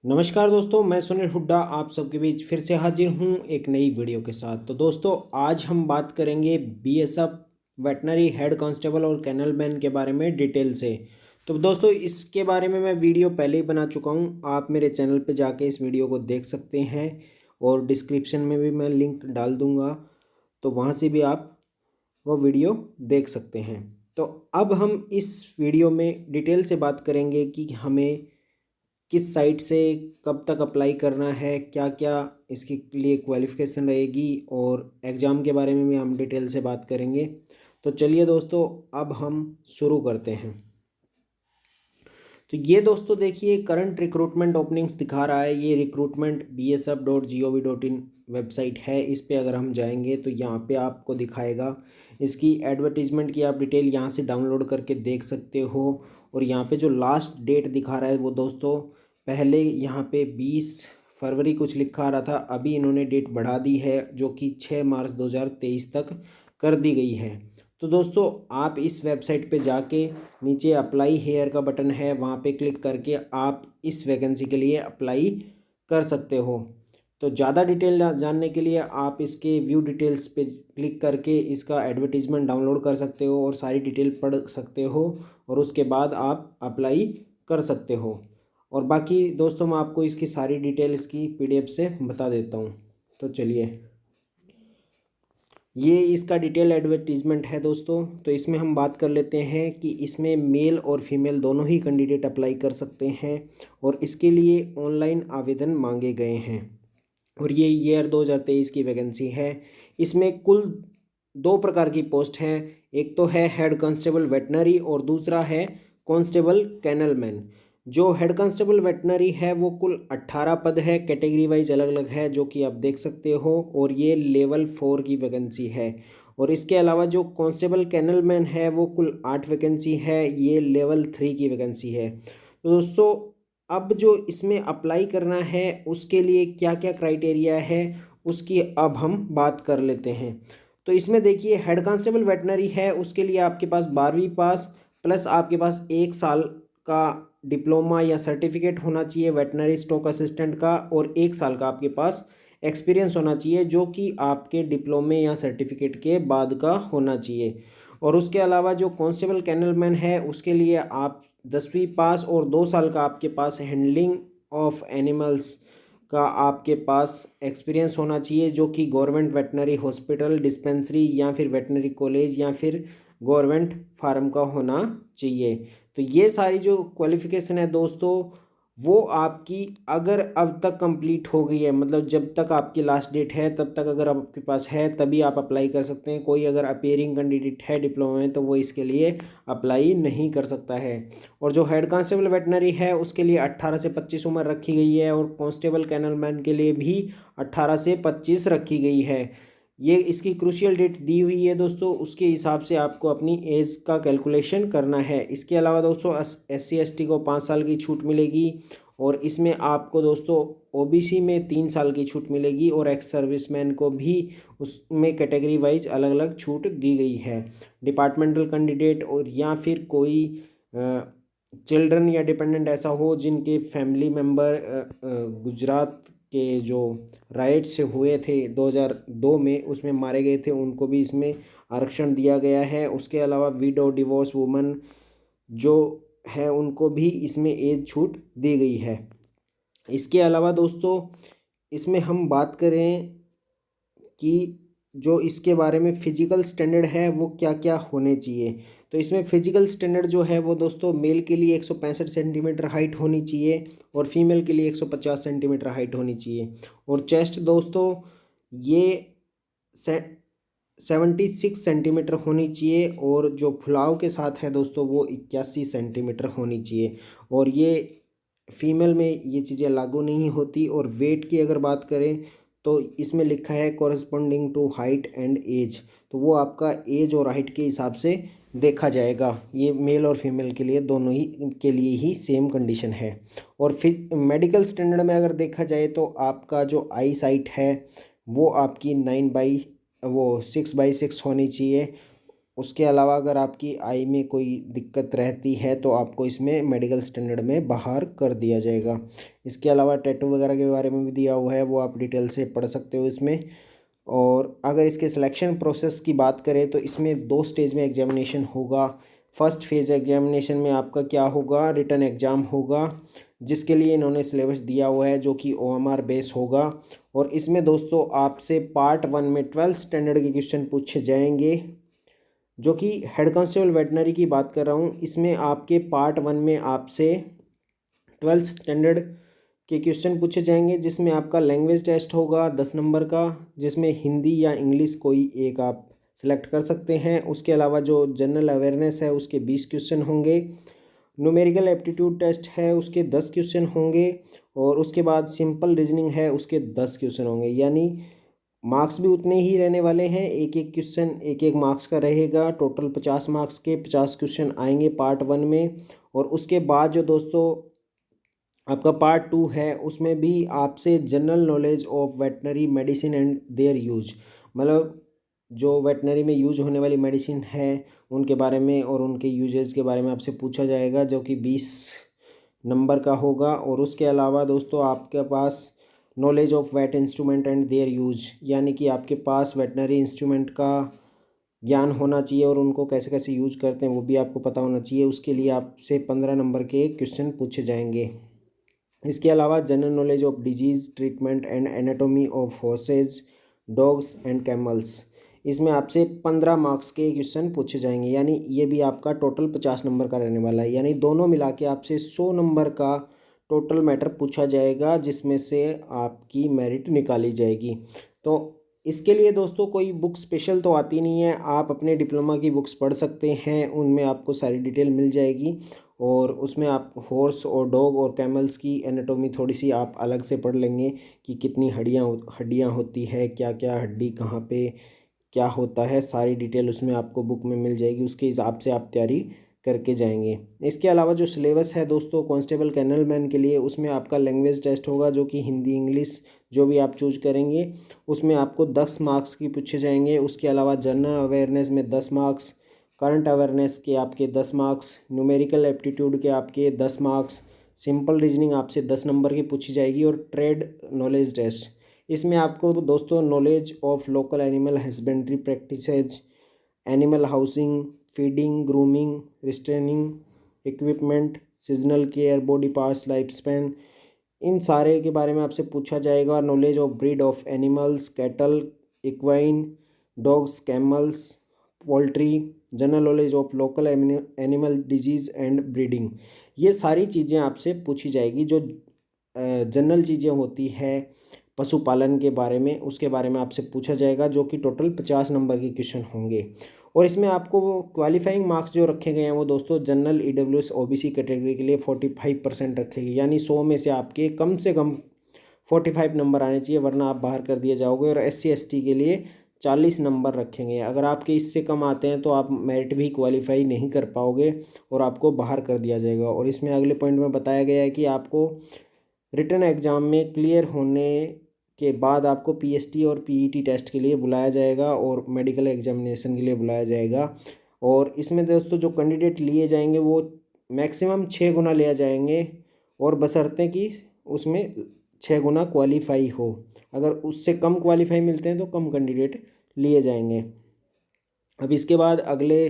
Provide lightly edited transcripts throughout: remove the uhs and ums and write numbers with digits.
नमस्कार दोस्तों, मैं सुनील हुड्डा आप सबके बीच फिर से हाजिर हूँ एक नई वीडियो के साथ। तो दोस्तों आज हम बात करेंगे बीएसएफ वेटनरी हेड कांस्टेबल और कैनल मैन के बारे में डिटेल से। तो दोस्तों इसके बारे में मैं वीडियो पहले ही बना चुका हूँ, आप मेरे चैनल पे जाके इस वीडियो को देख सकते हैं और डिस्क्रिप्शन में भी मैं लिंक डाल दूँगा, तो वहाँ से भी आप वो वीडियो देख सकते हैं। तो अब हम इस वीडियो में डिटेल से बात करेंगे कि हमें किस साइट से कब तक अप्लाई करना है, क्या क्या इसके लिए क्वालिफ़िकेशन रहेगी और एग्ज़ाम के बारे में भी हम डिटेल से बात करेंगे। तो चलिए दोस्तों अब हम शुरू करते हैं। तो ये दोस्तों देखिए करंट रिक्रूटमेंट ओपनिंग्स दिखा रहा है। ये recruitment.bsf.gov.in वेबसाइट है। इस पे अगर हम जाएंगे तो यहाँ पे आपको दिखाएगा इसकी एडवर्टीज़मेंट की आप डिटेल यहाँ से डाउनलोड करके देख सकते हो। और यहाँ पे जो लास्ट डेट दिखा रहा है वो दोस्तों पहले यहाँ पे 20 फरवरी कुछ लिखा आ रहा था, अभी इन्होंने डेट बढ़ा दी है जो कि 6 मार्च 2023 तक कर दी गई है। तो दोस्तों आप इस वेबसाइट पे जाके नीचे अप्लाई हेयर का बटन है, वहाँ पे क्लिक करके आप इस वैकेंसी के लिए अप्लाई कर सकते हो। तो ज़्यादा डिटेल जानने के लिए आप इसके व्यू डिटेल्स पे क्लिक करके इसका एडवर्टीज़मेंट डाउनलोड कर सकते हो और सारी डिटेल पढ़ सकते हो और उसके बाद आप अप्लाई कर सकते हो। और बाकी दोस्तों मैं आपको इसकी सारी डिटेल इसकी पीडीएफ से बता देता हूँ। तो चलिए, ये इसका डिटेल एडवर्टीज़मेंट है दोस्तों। तो इसमें हम बात कर लेते हैं कि इसमें मेल और फीमेल दोनों ही कैंडिडेट अप्लाई कर सकते हैं और इसके लिए ऑनलाइन आवेदन मांगे गए हैं। और ये ईयर 2023 की वैकेंसी है। इसमें कुल 2 प्रकार की पोस्ट हैं, एक तो है हेड कांस्टेबल वेटनरी और दूसरा है कांस्टेबल कैनल मैन। जो हेड कांस्टेबल वेटनरी है वो कुल 18 पद है, कैटेगरी वाइज अलग अलग है जो कि आप देख सकते हो, और ये लेवल 4 की वैकेंसी है। और इसके अलावा जो कांस्टेबल कैनल मैन है वो कुल 8 वैकेंसी है, ये लेवल 3 की वैकेंसी है। तो दोस्तों अब जो इसमें अप्लाई करना है उसके लिए क्या क्या क्राइटेरिया है उसकी अब हम बात कर लेते हैं। तो इसमें देखिए हेड कांस्टेबल वेटनरी है, उसके लिए आपके पास 12वीं पास प्लस आपके पास 1 साल का डिप्लोमा या सर्टिफिकेट होना चाहिए वेटनरी स्टॉक असिस्टेंट का, और 1 साल का आपके पास एक्सपीरियंस होना चाहिए जो कि आपके डिप्लोमे या सर्टिफिकेट के बाद का होना चाहिए। और उसके अलावा जो कांस्टेबल कैनल मैन है उसके लिए आप 10वीं पास और 2 साल का आपके पास हैंडलिंग ऑफ एनिमल्स का आपके पास एक्सपीरियंस होना चाहिए जो कि गवर्नमेंट वेटनरी हॉस्पिटल, डिस्पेंसरी या फिर वेटनरी कॉलेज या फिर गवर्नमेंट फार्म का होना चाहिए। तो ये सारी जो क्वालिफ़िकेशन है दोस्तों वो आपकी अगर अब तक कंप्लीट हो गई है, मतलब जब तक आपकी लास्ट डेट है तब तक अगर आपके पास है तभी आप अप्लाई कर सकते हैं। कोई अगर अपीयरिंग कैंडिडेट है डिप्लोमा में तो वो इसके लिए अप्लाई नहीं कर सकता है। और जो हेड कांस्टेबल वेटनरी है उसके लिए 18 से 25 उम्र रखी गई है और कांस्टेबल कैनल मैन के लिए भी 18 से 25 रखी गई है। ये इसकी क्रूशियल डेट दी हुई है दोस्तों, उसके हिसाब से आपको अपनी एज का कैलकुलेशन करना है। इसके अलावा दोस्तों SC ST को 5 साल की छूट मिलेगी और इसमें आपको दोस्तों OBC में 3 साल की छूट मिलेगी और एक्स सर्विसमैन को भी उसमें कैटेगरी वाइज अलग अलग छूट दी गई है। डिपार्टमेंटल कैंडिडेट और या फिर कोई चिल्ड्रन या डिपेंडेंट ऐसा हो जिनके फैमिली मेम्बर गुजरात के जो राइट्स हुए थे 2002 में उसमें मारे गए थे, उनको भी इसमें आरक्षण दिया गया है। उसके अलावा विडो डिवोर्स वुमन जो है उनको भी इसमें एज छूट दी गई है। इसके अलावा दोस्तों इसमें हम बात करें कि जो इसके बारे में फ़िज़िकल स्टैंडर्ड है वो क्या क्या होने चाहिए। तो इसमें फ़िज़िकल स्टैंडर्ड जो है वो दोस्तों मेल के लिए 165 सेंटीमीटर हाइट होनी चाहिए और फीमेल के लिए 150 सेंटीमीटर हाइट होनी चाहिए। और चेस्ट दोस्तों ये 76 सेंटीमीटर होनी चाहिए और जो फुलाव के साथ है दोस्तों वो 81 सेंटीमीटर होनी चाहिए। और ये फीमेल में ये चीज़ें लागू नहीं होती। और वेट की अगर बात करें तो इसमें लिखा है corresponding to height and age, तो वो आपका एज और हाइट के हिसाब से देखा जाएगा। ये मेल और फीमेल के लिए दोनों ही के लिए ही सेम कंडीशन है। और फिर मेडिकल स्टैंडर्ड में अगर देखा जाए तो आपका जो आई साइट है वो आपकी 6/6 होनी चाहिए उसके अलावा अगर आपकी आई में कोई दिक्कत रहती है तो आपको इसमें मेडिकल स्टैंडर्ड में बाहर कर दिया जाएगा। इसके अलावा टैटू वगैरह के बारे में भी दिया हुआ है, वो आप डिटेल से पढ़ सकते हो इसमें। और अगर इसके सिलेक्शन प्रोसेस की बात करें तो इसमें 2 स्टेज में एग्जामिनेशन होगा। फर्स्ट फेज़ एग्जामिनेशन में आपका क्या होगा, रिटन एग्ज़ाम होगा, जिसके लिए इन्होंने सिलेबस दिया हुआ है जो कि OMR बेस होगा। और इसमें दोस्तों आपसे पार्ट 1 में 12th स्टैंडर्ड के क्वेश्चन पूछे जाएंगे, जो कि हेड कांस्टेबल वेटनरी की बात कर रहा हूँ। इसमें आपके पार्ट 1 में आपसे 12th स्टैंडर्ड के क्वेश्चन पूछे जाएंगे, जिसमें आपका लैंग्वेज टेस्ट होगा 10 नंबर का, जिसमें हिंदी या इंग्लिश कोई एक आप सेलेक्ट कर सकते हैं। उसके अलावा जो जनरल अवेयरनेस है उसके 20 क्वेश्चन होंगे। न्यूमेरिकल एप्टीट्यूड टेस्ट है उसके 10 क्वेश्चन होंगे। और उसके बाद सिंपल रीजनिंग है उसके 10 क्वेश्चन होंगे। यानी मार्क्स भी उतने ही रहने वाले हैं, एक एक क्वेश्चन एक एक मार्क्स का रहेगा। टोटल 50 मार्क्स के 50 क्वेश्चन आएंगे पार्ट 1 में। और उसके बाद जो दोस्तों आपका पार्ट 2 है उसमें भी आपसे general knowledge of veterinary medicine and their use, मतलब जो वेटनरी में यूज होने वाली मेडिसिन है उनके बारे में और उनके यूजेस के बारे में आपसे पूछा जाएगा, जो कि 20 नंबर का होगा। और उसके अलावा दोस्तों आपके पास knowledge of weight instrument and their use, यानी कि आपके पास वेटनरी इंस्ट्रूमेंट का ज्ञान होना चाहिए और उनको कैसे कैसे यूज करते हैं वो भी आपको पता होना चाहिए। उसके लिए आपसे 15 नंबर के क्वेश्चन पूछे जाएंगे। इसके अलावा general knowledge of disease treatment and anatomy of horses, dogs and camels, इसमें आपसे 15 मार्क्स के क्वेश्चन पूछे जाएंगे। यानी ये भी आपका टोटल 50 नंबर का रहने वाला है। यानी दोनों मिला के आपसे 100 नंबर का टोटल मैटर पूछा जाएगा, जिसमें से आपकी मेरिट निकाली जाएगी। तो इसके लिए दोस्तों कोई बुक स्पेशल तो आती नहीं है, आप अपने डिप्लोमा की बुक्स पढ़ सकते हैं, उनमें आपको सारी डिटेल मिल जाएगी। और उसमें आप हॉर्स और डॉग और कैमल्स की एनाटॉमी थोड़ी सी आप अलग से पढ़ लेंगे कि कितनी हड्डियाँ होती है, क्या क्या हड्डी कहाँ पे क्या होता है, सारी डिटेल उसमें आपको बुक में मिल जाएगी। उसके हिसाब से आप तैयारी करके जाएंगे। इसके अलावा जो सिलेबस है दोस्तों कांस्टेबल कैनल मैन के लिए, उसमें आपका लैंग्वेज टेस्ट होगा, जो कि हिंदी इंग्लिश जो भी आप चूज करेंगे उसमें आपको 10 मार्क्स की पूछे जाएंगे। उसके अलावा जनरल अवेयरनेस में 10 मार्क्स, करंट अवेयरनेस के आपके 10 मार्क्स, न्यूमेरिकल एप्टीट्यूड के आपके 10 मार्क्स, सिंपल रीजनिंग आपसे 10 नंबर की पूछी जाएगी। और ट्रेड नॉलेज टेस्ट, इसमें आपको दोस्तों knowledge of local animal husbandry practices, animal housing, feeding, grooming, restraining, equipment, seasonal care, body parts, life span, इन सारे के बारे में आपसे पूछा जाएगा। Knowledge of breed of animals, cattle, equine, dogs, camels, poultry, general knowledge of local animal disease and breeding, ये सारी चीज़ें आपसे पूछी जाएगी। जो जनरल चीज़ें होती है पशुपालन के बारे में, उसके बारे में आपसे पूछा जाएगा, जो कि टोटल 50 नंबर के क्वेश्चन होंगे। और इसमें आपको वो क्वालिफाइंग मार्क्स जो रखे गए हैं वो दोस्तों जनरल EWS OBC कैटेगरी के लिए 45% रखे गए, यानी 100 में से कम 45 नंबर आने चाहिए, वरना आप बाहर कर दिए जाओगे। और SC ST के लिए 40 नंबर रखेंगे, अगर आपके इससे कम आते हैं तो आप मेरिट भी क्वालिफाई नहीं कर पाओगे और आपको बाहर कर दिया जाएगा। और इसमें अगले पॉइंट में बताया गया है कि आपको रिटन एग्ज़ाम में क्लियर होने के बाद आपको PST और PET टेस्ट के लिए बुलाया जाएगा और मेडिकल एग्जामिनेशन के लिए बुलाया जाएगा। और इसमें दोस्तों जो कैंडिडेट लिए जाएंगे वो मैक्सिमम 6 गुना लिया जाएंगे, और बशर्ते कि उसमें 6 गुना क्वालिफाई हो। अगर उससे कम क्वालिफाई मिलते हैं तो कम कैंडिडेट लिए जाएंगे। अब इसके बाद अगले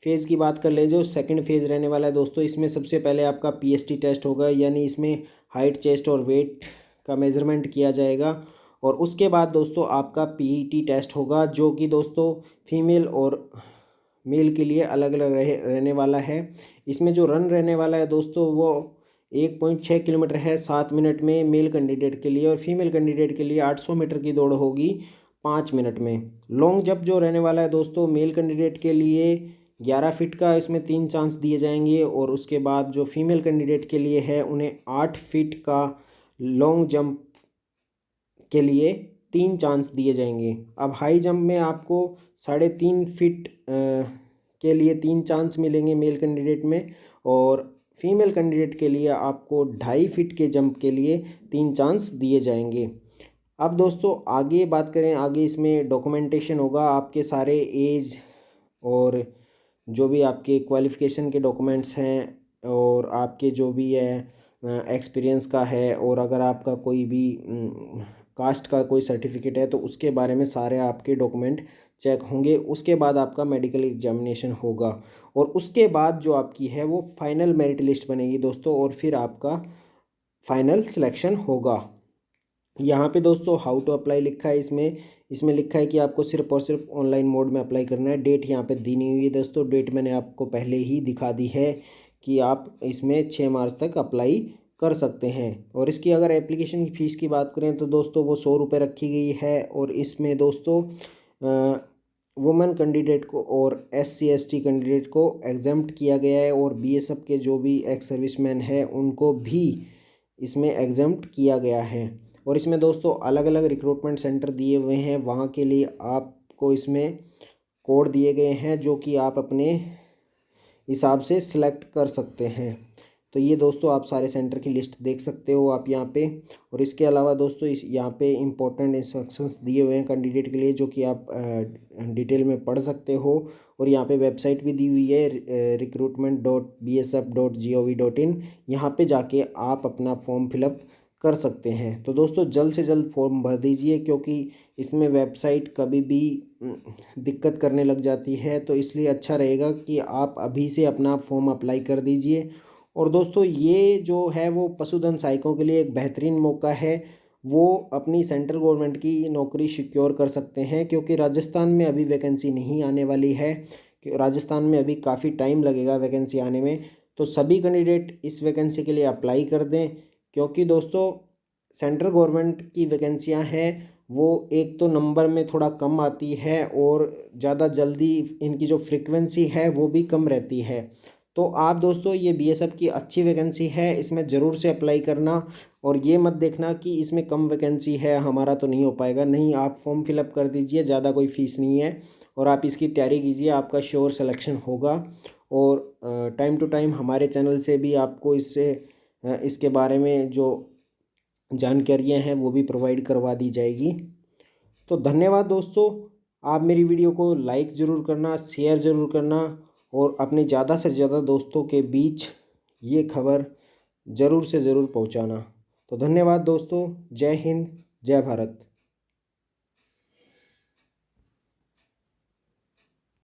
फेज़ की बात कर ले, जो सेकंड फेज़ रहने वाला है दोस्तों, इसमें सबसे पहले आपका PST टेस्ट होगा, यानी इसमें हाइट, चेस्ट और वेट का मेज़रमेंट किया जाएगा। और उसके बाद दोस्तों आपका PET टेस्ट होगा, जो कि दोस्तों फीमेल और मेल के लिए अलग अलग रहने वाला है। इसमें जो रन रहने वाला है दोस्तों वो 1.6 किलोमीटर है 7 मिनट में मेल कैंडिडेट के लिए, और फीमेल कैंडिडेट के लिए 800 मीटर की दौड़ होगी 5 मिनट में। लॉन्ग जंप जो रहने वाला है दोस्तों मेल कैंडिडेट के लिए 11 फीट का, इसमें 3 चांस दिए जाएंगे। और उसके बाद जो फीमेल कैंडिडेट के लिए है उन्हें 8 फीट का लॉन्ग जंप के लिए 3 चांस दिए जाएंगे। अब हाई जंप में आपको 3.5 फीट के लिए 3 चांस मिलेंगे मेल कैंडिडेट में, और फीमेल कैंडिडेट के लिए आपको 2.5 फीट के जंप के लिए 3 चांस दिए जाएंगे। अब दोस्तों आगे बात करें, आगे इसमें डॉक्यूमेंटेशन होगा, आपके सारे एज और जो भी आपके क्वालिफ़िकेशन के डॉक्यूमेंट्स हैं और आपके जो भी है एक्सपीरियंस का है, और अगर आपका कोई भी कास्ट का कोई सर्टिफिकेट है तो उसके बारे में सारे आपके डॉक्यूमेंट चेक होंगे। उसके बाद आपका मेडिकल एग्जामिनेशन होगा और उसके बाद जो आपकी है वो फाइनल मेरिट लिस्ट बनेगी दोस्तों, और फिर आपका फाइनल सिलेक्शन होगा। यहाँ पे दोस्तों हाउ टू अप्लाई लिखा है, इसमें लिखा है कि आपको सिर्फ और सिर्फ ऑनलाइन मोड में अप्लाई करना है। डेट यहाँ पे दी नहीं हुई है दोस्तों, डेट मैंने आपको पहले ही दिखा दी है कि आप इसमें 6 मार्च तक अप्लाई कर सकते हैं। और इसकी अगर एप्लीकेशन की फ़ीस की बात करें तो दोस्तों वो 100 रुपये रखी गई है। और इसमें दोस्तों वुमेन कैंडिडेट को और SC/ST कैंडिडेट को एग्जम्प्ट किया गया है, और BSF के जो भी एक्स सर्विसमैन हैं उनको भी इसमें एग्जम्प्ट किया गया है। और इसमें दोस्तों अलग अलग रिक्रूटमेंट सेंटर दिए हुए हैं, वहाँ के लिए आपको इसमें कोड दिए गए हैं जो कि आप अपने हिसाब से सिलेक्ट कर सकते हैं। तो ये दोस्तों आप सारे सेंटर की लिस्ट देख सकते हो आप यहाँ पे। और इसके अलावा दोस्तों यहाँ पे इम्पोर्टेंट इंस्ट्रक्शंस दिए हुए हैं कैंडिडेट के लिए, जो कि आप डिटेल में पढ़ सकते हो। और यहाँ पे वेबसाइट भी दी हुई है recruitment.bsf.gov.in, यहाँ पे जाके आप अपना फॉर्म फिलअप कर सकते हैं। तो दोस्तों जल्द से जल्द फॉर्म भर दीजिए, क्योंकि इसमें वेबसाइट कभी भी दिक्कत करने लग जाती है, तो इसलिए अच्छा रहेगा कि आप अभी से अपना फॉर्म अप्लाई कर दीजिए। और दोस्तों ये जो है वो पशुधन सहायकों के लिए एक बेहतरीन मौका है, वो अपनी सेंट्रल गवर्नमेंट की नौकरी सिक्योर कर सकते हैं, क्योंकि राजस्थान में अभी वैकेंसी नहीं आने वाली है, कि राजस्थान में अभी काफ़ी टाइम लगेगा वैकेंसी आने में। तो सभी कैंडिडेट इस वैकेंसी के लिए अप्लाई कर दें, क्योंकि दोस्तों सेंट्रल गवर्नमेंट की वैकेंसियां हैं वो एक तो नंबर में थोड़ा कम आती है, और ज़्यादा जल्दी इनकी जो फ्रीक्वेंसी है वो भी कम रहती है। तो आप दोस्तों ये BSF की अच्छी वैकेंसी है, इसमें ज़रूर से अप्लाई करना। और ये मत देखना कि इसमें कम वैकेंसी है हमारा तो नहीं हो पाएगा, नहीं, आप फॉर्म फिलअप कर दीजिए, ज़्यादा कोई फ़ीस नहीं है, और आप इसकी तैयारी कीजिए, आपका श्योर सिलेक्शन होगा। और टाइम टू टाइम हमारे चैनल से भी आपको इसके बारे में जो जानकारियाँ हैं वो भी प्रोवाइड करवा दी जाएगी। तो धन्यवाद दोस्तों, आप मेरी वीडियो को लाइक ज़रूर करना, शेयर ज़रूर करना, और अपने ज़्यादा से ज़्यादा दोस्तों के बीच ये खबर ज़रूर से ज़रूर पहुंचाना। तो धन्यवाद दोस्तों, जय हिंद, जय भारत।